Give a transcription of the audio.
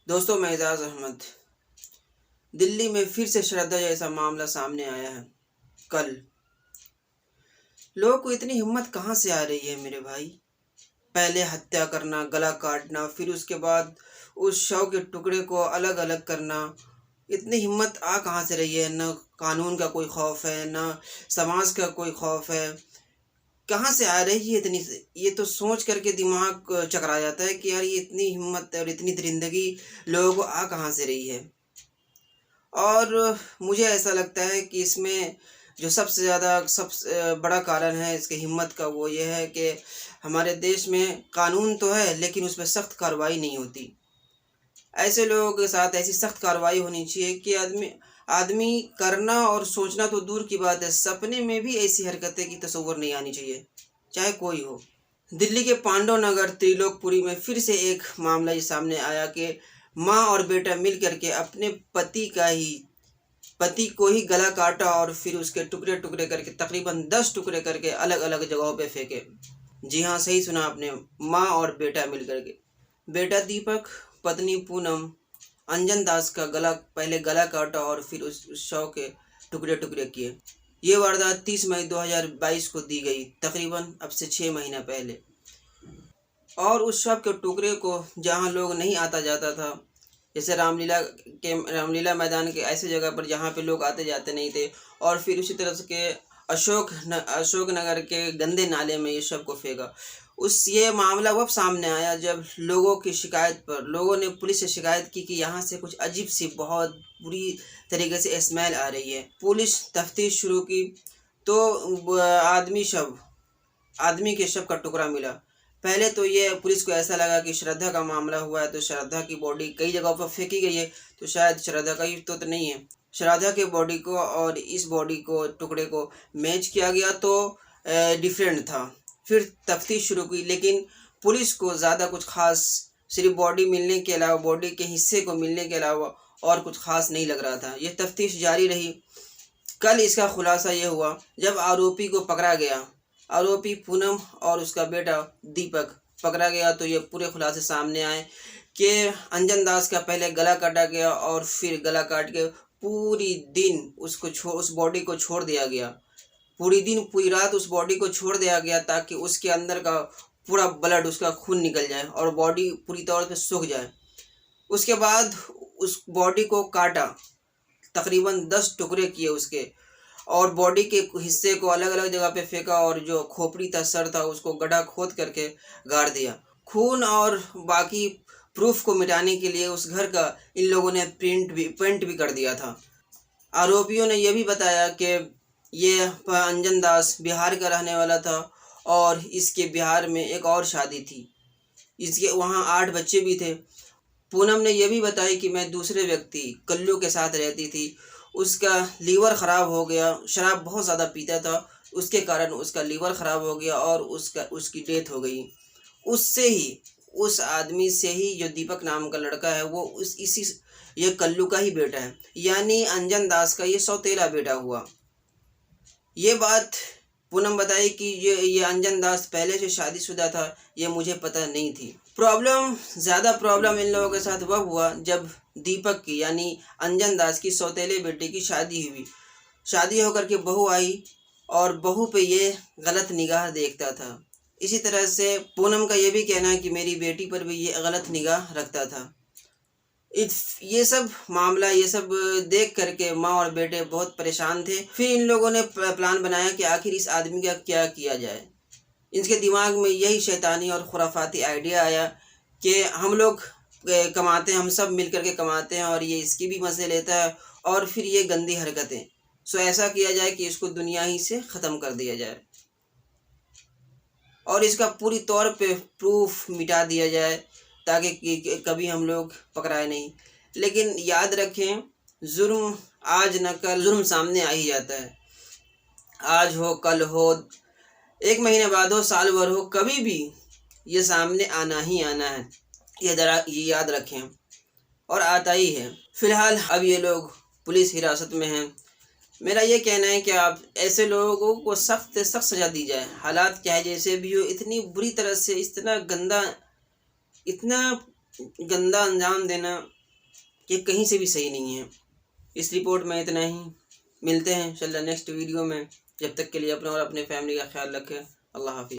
दोस्तों, मैं एजाज अहमद। दिल्ली में फिर से श्रद्धा जैसा मामला सामने आया है। कल लोगों को इतनी हिम्मत कहाँ से आ रही है मेरे भाई? पहले हत्या करना, गला काटना, फिर उसके बाद उस शव के टुकड़े को अलग अलग करना। इतनी हिम्मत आ कहाँ से रही है? न कानून का कोई खौफ है, न समाज का कोई खौफ है। कहाँ से आ रही है इतनी? ये तो सोच करके दिमाग चकरा जाता है कि यार, ये इतनी हिम्मत और इतनी दरिंदगी लोगों को आ कहाँ से रही है। और मुझे ऐसा लगता है कि इसमें जो सबसे ज़्यादा सबसे बड़ा कारण है इसकी हिम्मत का, वो ये है कि हमारे देश में कानून तो है, लेकिन उसमें सख्त कार्रवाई नहीं होती। ऐसे लोगों के साथ ऐसी सख्त कार्रवाई होनी चाहिए कि आदमी आदमी करना और सोचना तो दूर की बात है, सपने में भी ऐसी हरकतें की तसव्वुर नहीं आनी चाहिए, चाहे कोई हो। दिल्ली के पांडव नगर त्रिलोकपुरी में फिर से एक मामला ये सामने आया कि माँ और बेटा मिल करके अपने पति को ही गला काटा और फिर उसके टुकड़े टुकड़े करके तकरीबन 10 टुकड़े करके अलग अलग जगहों पे फेंके। जी हाँ, सही सुना आपने, माँ और बेटा मिल करके। बेटा दीपक, पत्नी पूनम, अंजन दास का पहले गला काटा और फिर उस शव के टुकड़े टुकड़े किए। ये वारदात 30 मई 2022 को दी गई, तकरीबन अब से 6 महीना पहले। और उस शव के टुकड़े को जहाँ लोग नहीं आता जाता था, जैसे रामलीला मैदान के ऐसे जगह पर जहाँ पे लोग आते जाते नहीं थे, और फिर उसी तरह के अशोक नगर के गंदे नाले में ये शव को फेंका। ये मामला वह सामने आया जब लोगों की शिकायत पर लोगों ने पुलिस से शिकायत की कि यहाँ से कुछ अजीब सी बहुत बुरी तरीके से स्मेल आ रही है। पुलिस तफ्तीश शुरू की तो आदमी के शव का टुकड़ा मिला। पहले तो ये पुलिस को ऐसा लगा कि श्रद्धा का मामला हुआ है, तो श्रद्धा की बॉडी कई जगहों पर फेंकी गई है, तो शायद श्रद्धा का ही तो नहीं है। श्रद्धा के बॉडी को और इस बॉडी को टुकड़े को मैच किया गया तो डिफरेंट था। फिर तफ्तीश शुरू की, लेकिन पुलिस को ज़्यादा कुछ खास, सिर्फ बॉडी मिलने के अलावा, बॉडी के हिस्से को मिलने के अलावा और कुछ खास नहीं लग रहा था। ये तफ्तीश जारी रही। कल इसका खुलासा ये हुआ जब आरोपी को पकड़ा गया। आरोपी पूनम और उसका बेटा दीपक पकड़ा गया तो ये पूरे खुलासे सामने आए कि अंजन दास का पहले गला काटा गया और फिर गला काट के पूरी दिन उस बॉडी को छोड़ दिया गया। पूरी दिन पूरी रात उस बॉडी को छोड़ दिया गया ताकि उसके अंदर का पूरा ब्लड, उसका खून निकल जाए और बॉडी पूरी तौर पे सूख जाए। उसके बाद उस बॉडी को काटा, तकरीबन 10 टुकड़े किए उसके, और बॉडी के हिस्से को अलग अलग जगह पे फेंका और जो खोपड़ी था, सर था, उसको गड्ढा खोद करके गाड़ दिया। खून और बाकी प्रूफ को मिटाने के लिए उस घर का इन लोगों ने पेंट भी कर दिया था। आरोपियों ने यह भी बताया कि ये अंजन दास बिहार का रहने वाला था और इसके बिहार में एक और शादी थी। इसके वहाँ 8 बच्चे भी थे। पूनम ने यह भी बताया कि मैं दूसरे व्यक्ति कल्लू के साथ रहती थी, उसका लीवर ख़राब हो गया, शराब बहुत ज़्यादा पीता था, उसके कारण उसका लीवर ख़राब हो गया और उसकी डेथ हो गई। उस आदमी से ही जो दीपक नाम का लड़का है, वो ये कल्लू का ही बेटा है, यानी अंजन दास का ये सौतेला बेटा हुआ। ये बात पूनम बताई कि ये अंजन दास पहले से शादीशुदा था, ये मुझे पता नहीं थी। ज़्यादा प्रॉब्लम इन लोगों के साथ वह हुआ जब दीपक की, यानी अंजन दास की सौतेले बेटे की शादी हुई। शादी होकर के बहू आई और बहू पे ये गलत निगाह देखता था। इसी तरह से पूनम का ये भी कहना है कि मेरी बेटी पर भी ये गलत निगाह रखता था। ये सब देख करके माँ और बेटे बहुत परेशान थे। फिर इन लोगों ने प्लान बनाया कि आखिर इस आदमी का क्या किया जाए। इनके दिमाग में यही शैतानी और खुराफाती आइडिया आया कि हम लोग कमाते हैं, हम सब मिल करके कमाते हैं और ये इसकी भी मज़े लेता है और फिर ये गंदी हरकतें। ऐसा किया जाए कि इसको दुनिया ही से ख़त्म कर दिया जाए और इसका पूरी तौर पे प्रूफ मिटा दिया जाए ताकि कभी हम लोग पकड़ाए नहीं। लेकिन याद रखें, जुर्म आज न कल जुर्म सामने आ ही जाता है। आज हो, कल हो, 1 महीने बाद हो, साल भर हो, कभी भी ये सामने आना ही आना है। ये याद रखें, और आता ही है। फिलहाल अब ये लोग पुलिस हिरासत में हैं। मेरा ये कहना है कि आप ऐसे लोगों को सख्त से सख्त सज़ा दी जाए। हालात चाहे जैसे भी हो, इतनी बुरी तरह से इतना गंदा अंजाम देना ये कहीं से भी सही नहीं है। इस रिपोर्ट में इतना ही। मिलते हैं इंशाल्लाह नेक्स्ट वीडियो में। जब तक के लिए अपना और अपने फैमिली का ख्याल रखें। अल्लाह हाफिज़।